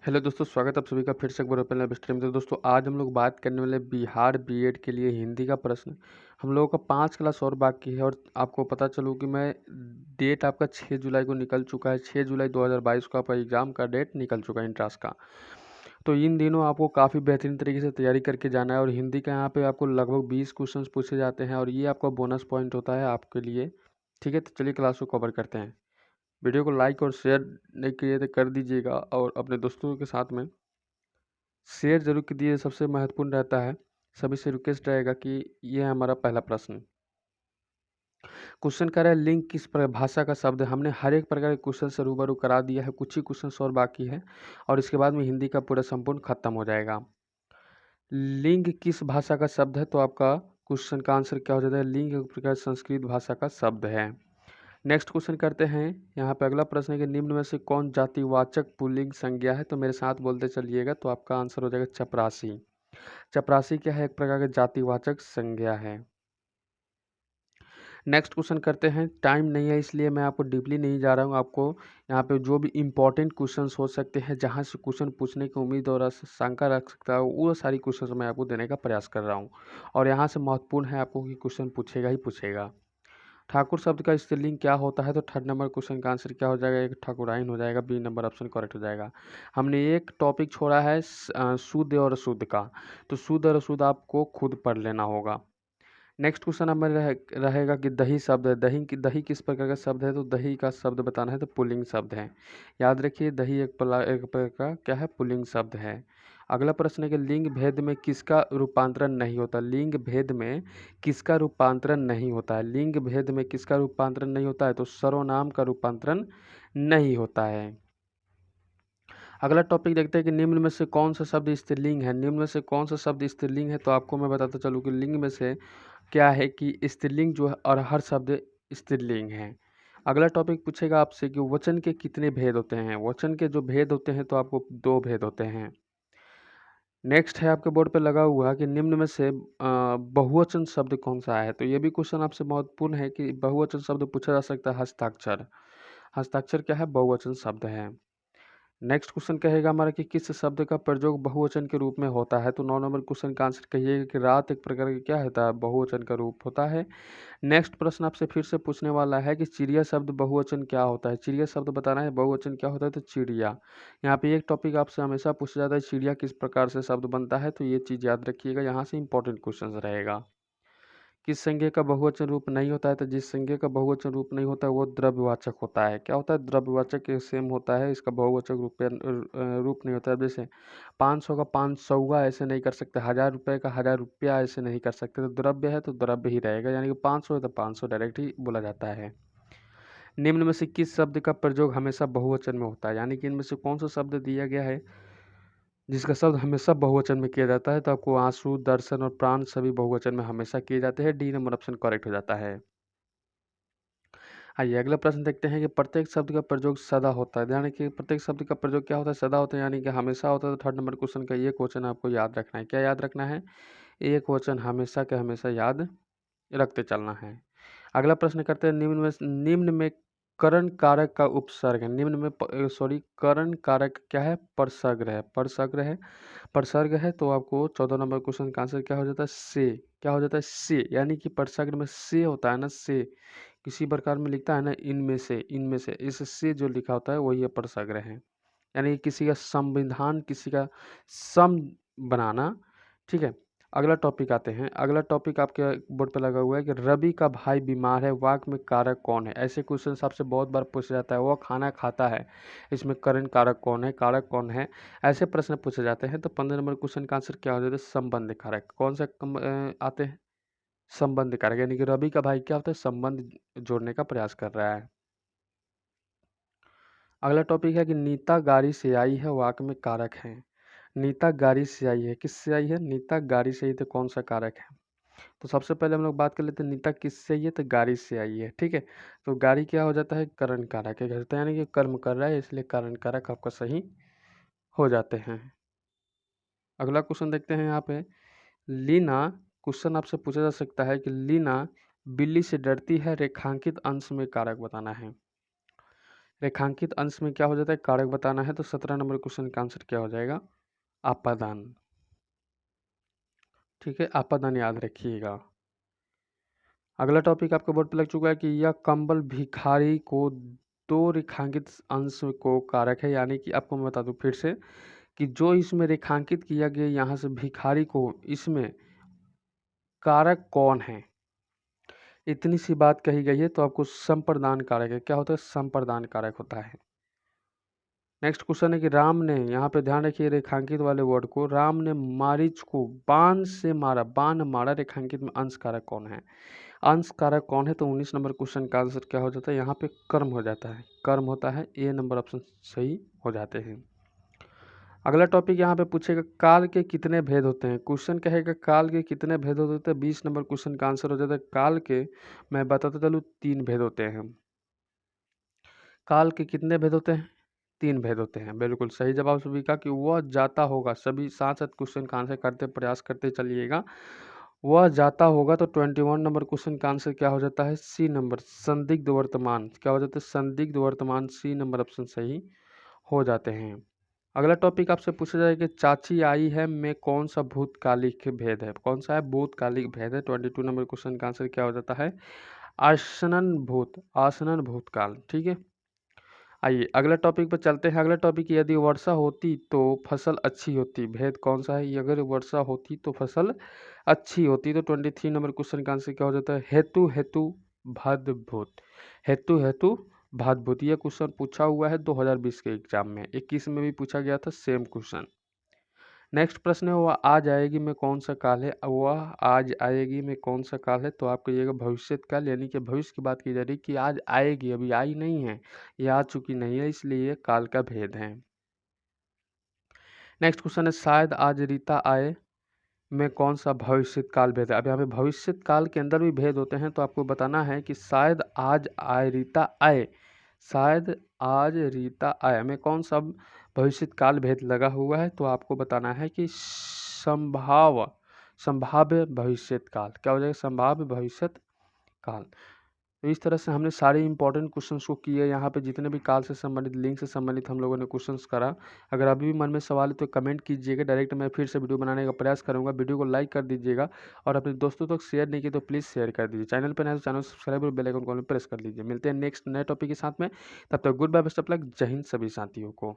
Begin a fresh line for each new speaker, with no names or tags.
Hello दोस्तों, स्वागत है आप सभी का फिर से एक बार ओपन लाइव स्ट्रीम में। तो दोस्तों आज हम लोग बात करने वाले बिहार बीएड के लिए हिंदी का प्रश्न। हम लोगों का 5 क्लास और बाकी है और आपको पता चलूँ कि मैं डेट आपका 6 जुलाई को निकल चुका है। 6 जुलाई 2022 को आपका एग्ज़ाम का डेट निकल चुका है इंट्रांस का। तो इन दिनों आपको काफ़ी बेहतरीन तरीके से तैयारी करके जाना है और हिंदी का यहाँ पे आपको लगभग 20 क्वेश्चन पूछे जाते हैं और ये आपका बोनस पॉइंट होता है आपके लिए। ठीक है, तो चलिए क्लास को कवर करते हैं। वीडियो को लाइक और शेयर नहीं किए तो कर दीजिएगा और अपने दोस्तों के साथ में शेयर जरूर कीजिए, सबसे महत्वपूर्ण रहता है। सभी से रिक्वेस्ट रहेगा कि ये है हमारा पहला प्रश्न। क्वेश्चन कह रहा है लिंग किस भाषा का शब्द है। हमने हर एक प्रकार के क्वेश्चन से रूबरू करा दिया है, कुछ ही क्वेश्चन और बाकी है और इसके बाद में हिंदी का पूरा संपूर्ण खत्म हो जाएगा। लिंग किस भाषा का शब्द है, तो आपका क्वेश्चन का आंसर क्या हो जाता है। लिंग एक प्रकार संस्कृत भाषा का शब्द है। नेक्स्ट क्वेश्चन करते हैं। यहाँ पे अगला प्रश्न है कि निम्न में से कौन जातिवाचक पुल्लिंग संज्ञा है। तो मेरे साथ बोलते चलिएगा, तो आपका आंसर हो जाएगा चपरासी। चपरासी क्या है, एक प्रकार का जातिवाचक संज्ञा है। नेक्स्ट क्वेश्चन करते हैं। टाइम नहीं है इसलिए मैं आपको डीपली नहीं जा रहा हूँ। आपको यहाँ पे जो भी इंपॉर्टेंट क्वेश्चंस हो सकते हैं, जहाँ से क्वेश्चन पूछने की उम्मीद और शंका रख सकता है, वो सारी क्वेश्चंस मैं आपको देने का प्रयास कर रहा हूँ और यहाँ से महत्वपूर्ण है आपको कि क्वेश्चन पूछेगा ही पूछेगा। ठाकुर शब्द का स्त्रीलिंग क्या होता है। तो थर्ड नंबर क्वेश्चन का आंसर क्या हो जाएगा, एक ठाकुराइन हो जाएगा। बी नंबर ऑप्शन करेक्ट हो जाएगा। हमने एक टॉपिक छोड़ा है शुद्ध और अशुद्ध का, तो शुद्ध और अशुद्ध आपको खुद पढ़ लेना होगा। नेक्स्ट क्वेश्चन हमारे रहेगा कि दही शब्द है। दही किस प्रकार का शब्द है। तो दही का शब्द बताना है, तो पुल्लिंग शब्द है। याद रखिए, दही एक प्रकार का क्या है, पुल्लिंग शब्द है। अगला प्रश्न है कि लिंग भेद में किसका रूपांतरण नहीं होता। लिंग भेद में किसका रूपांतरण नहीं होता है। लिंग भेद में किसका रूपांतरण नहीं होता है, तो सर्वनाम का रूपांतरण नहीं होता है। अगला टॉपिक देखते हैं कि निम्न में से कौन सा शब्द स्त्रीलिंग है। निम्न में से कौन सा शब्द स्त्रीलिंग है, तो आपको मैं बताता चलूँ कि लिंग में से क्या है कि स्त्रीलिंग जो है और हर शब्द स्त्रीलिंग है। अगला टॉपिक पूछेगा आपसे कि वचन के कितने भेद होते हैं। वचन के जो भेद होते हैं, तो आपको 2 भेद होते हैं। नेक्स्ट है आपके बोर्ड पे लगा हुआ कि निम्न में से बहुवचन शब्द कौन सा है। तो ये भी क्वेश्चन आपसे महत्वपूर्ण है कि बहुवचन शब्द पूछा जा सकता है। हस्ताक्षर। हस्ताक्षर क्या है, बहुवचन शब्द है। नेक्स्ट क्वेश्चन कहेगा हमारा कि किस शब्द का प्रयोग बहुवचन के रूप में होता है। तो 9 नंबर क्वेश्चन का आंसर कहिएगा कि रात एक प्रकार का क्या होता है, बहुवचन का रूप होता है। नेक्स्ट प्रश्न आपसे फिर से पूछने वाला है कि चिड़िया शब्द बहुवचन क्या होता है। चिड़िया शब्द बताना है, बहुवचन क्या होता है, तो चिड़िया। यहाँ पे एक टॉपिक आपसे हमेशा पूछा जाता है, चिड़िया किस प्रकार से शब्द बनता है। तो ये चीज़ याद रखिएगा, यहाँ से इंपॉर्टेंट क्वेश्चन रहेगा। किस संज्ञा का बहुवचन रूप नहीं होता है। तो जिस संज्ञा का बहुवचन रूप नहीं होता है वो द्रव्यवाचक होता है। क्या होता है, द्रव्यवाचक के सेम होता है, इसका बहुवचक रूप नहीं होता है। जैसे 500 का 500 ऐसे नहीं कर सकते, 1000 रुपये का 1000 रुपया ऐसे नहीं कर सकते। तो द्रव्य है तो द्रव्य ही रहेगा, यानी कि 500 है तो 500 डायरेक्ट ही बोला जाता है। निम्न में से किस शब्द का प्रयोग हमेशा बहुवचन में होता है, यानी कि इनमें से कौन सा शब्द दिया गया है जिसका शब्द हमेशा बहुवचन में किया जाता है। तो आपको आंसू, दर्शन और प्राण सभी बहुवचन में हमेशा किए जाते हैं। डी नंबर ऑप्शन करेक्ट हो जाता है। आइए अगला प्रश्न देखते हैं कि प्रत्येक शब्द का प्रयोग सदा होता है, यानी कि प्रत्येक शब्द का प्रयोग क्या होता है, सदा होता है, यानी कि हमेशा होता है। तो थर्ड नंबर क्वेश्चन का ये क्वेश्चन आपको याद रखना है। क्या याद रखना है, एक वचन हमेशा के हमेशा याद रखते चलना है। अगला प्रश्न करते हैं, निम्न में करण कारक का उपसर्ग है। निम्न में करण कारक क्या है, परसर्ग है। परसर्ग है तो आपको 14 नंबर क्वेश्चन का आंसर क्या हो जाता है, से। क्या हो जाता है, से, यानी कि परसर्ग में से होता है ना, से किसी प्रकार में लिखता है ना, इनमें से इससे जो लिखा होता है वही परसर्ग है। यानी कि किसी का संविधान, किसी का सम बनाना। ठीक है, अगला टॉपिक आते हैं। अगला टॉपिक आपके बोर्ड पे लगा हुआ है कि रवि का भाई बीमार है, वाक्य में कारक कौन है। ऐसे क्वेश्चन आपसे बहुत बार पूछा जाता है, वो खाना खाता है, इसमें करण कारक कौन है, कारक कौन है, ऐसे प्रश्न पूछे जाते हैं। तो 15 नंबर क्वेश्चन का आंसर क्या हो जाता है, संबंध कारक। कौन सा आते हैं, संबंध कारक, यानी कि रवि का भाई क्या होता है, संबंध जोड़ने का प्रयास कर रहा है। अगला टॉपिक है कि नीता गाड़ी से आई है, वाक्य में कारक है। नीता गाड़ी से आई है, किससे आई है, नीता गाड़ी से आई, तो कौन सा कारक है। तो सबसे पहले हम लोग बात कर लेते हैं, नीता किससे आई है, तो गाड़ी से आई है। ठीक है, तो गाड़ी क्या हो जाता है, करण कारक है, यानी कि कर्म कर रहा है, इसलिए करण कारक आपका सही हो जाते हैं। अगला क्वेश्चन देखते हैं यहाँ पे। लीना, क्वेश्चन आपसे पूछा जा सकता है कि लीना बिल्ली से डरती है, रेखांकित अंश में कारक बताना है। रेखांकित अंश में क्या हो जाता है, कारक बताना है, तो 17 नंबर क्वेश्चन का आंसर क्या हो जाएगा, अपादान। ठीक है, अपादान याद रखिएगा। अगला टॉपिक आपके बोर्ड पे लग चुका है कि यह कंबल भिखारी को दो रेखांकित अंश को कारक है, यानी कि आपको मैं बता दूं फिर से कि जो इसमें रेखांकित किया गया यहाँ से भिखारी को, इसमें कारक कौन है, इतनी सी बात कही गई है, तो आपको संप्रदान कारक है। क्या होता है, संप्रदान कारक होता है। नेक्स्ट क्वेश्चन है कि राम ने, यहाँ पे ध्यान रखिए रेखांकित वाले वर्ड को, राम ने मारीच को बाण से मारा, बाण मारा, रेखांकित में अंश कारक कौन है, अंश कारक कौन है, तो 19 नंबर क्वेश्चन का आंसर क्या हो जाता है, यहाँ पे कर्म हो जाता है, कर्म होता है, ए नंबर ऑप्शन सही हो जाते हैं। अगला टॉपिक यहाँ पे पूछेगा काल के कितने भेद होते हैं, क्वेश्चन कहेगा काल के कितने भेद होते हैं, 20 नंबर क्वेश्चन का आंसर हो जाता है काल के, मैं बताता चलूँ 3 भेद होते हैं। काल के कितने भेद होते हैं, 3 भेद होते हैं। बिल्कुल सही जवाब सभी का कि वह जाता होगा, सभी साथ साथ क्वेश्चन का आंसर करते प्रयास करते चलिएगा। वह जाता होगा, तो 21 नंबर क्वेश्चन का आंसर क्या हो जाता है, सी नंबर, संदिग्ध वर्तमान, क्या हो जाता है, संदिग्ध वर्तमान, सी नंबर ऑप्शन सही हो जाते हैं। अगला टॉपिक आपसे पूछा जाए कि चाची आई है में कौन सा भूतकालिक भेद है, कौन सा है भूतकालिक भेद है, 22 नंबर क्वेश्चन का आंसर क्या हो जाता है, आसनन भूत, आसनन भूतकाल। ठीक है, आइए अगला टॉपिक पर चलते हैं। अगला टॉपिक, यदि वर्षा होती तो फसल अच्छी होती, भेद कौन सा है, अगर वर्षा होती तो फसल अच्छी होती, तो 23 नंबर क्वेश्चन का आंसर क्या हो जाता है, हेतु हेतु भाद्भूत, हेतु हेतु भाद्भूत। यह क्वेश्चन पूछा हुआ है 2020 के एग्जाम में, 21 में भी पूछा गया था सेम क्वेश्चन। नेक्स्ट प्रश्न है, वह आज आएगी में कौन सा काल है, वह आज आएगी में कौन सा काल है, तो आप कहिएगा भविष्य काल, यानी कि भविष्य की बात की जा रही कि आज आएगी, अभी आई नहीं है, ये आ चुकी नहीं है, इसलिए ये काल का भेद है। नेक्स्ट क्वेश्चन है, शायद आज रीता आए में कौन सा भविष्य काल भेद है। अब यहाँ पे भविष्य काल के अंदर भी भेद होते हैं, तो आपको बताना है कि शायद आज आए रीता आए, शायद आज रीता आए में कौन सा भविष्य काल भेद लगा हुआ है, तो आपको बताना है कि संभाव्य भविष्य काल, क्या हो जाएगा, संभाव्य भविष्य काल। तो इस तरह से हमने सारे इंपॉर्टेंट क्वेश्चंस को किए, यहाँ पे जितने भी काल से संबंधित, लिंक से संबंधित हम लोगों ने क्वेश्चंस करा। अगर अभी भी मन में सवाल है तो कमेंट कीजिएगा, डायरेक्ट मैं फिर से वीडियो बनाने का प्रयास करूँगा। वीडियो को लाइक कर दीजिएगा और अपने दोस्तों तक शेयर नहीं किया तो प्लीज़ शेयर कर दीजिए। चैनल पर नए तो चैनल सब्सक्राइब और बेल आइकन को प्रेस कर लीजिए। मिलते हैं नेक्स्ट नए टॉपिक के साथ में, तब तक good bye, best of luck, जय हिंद सभी साथियों को।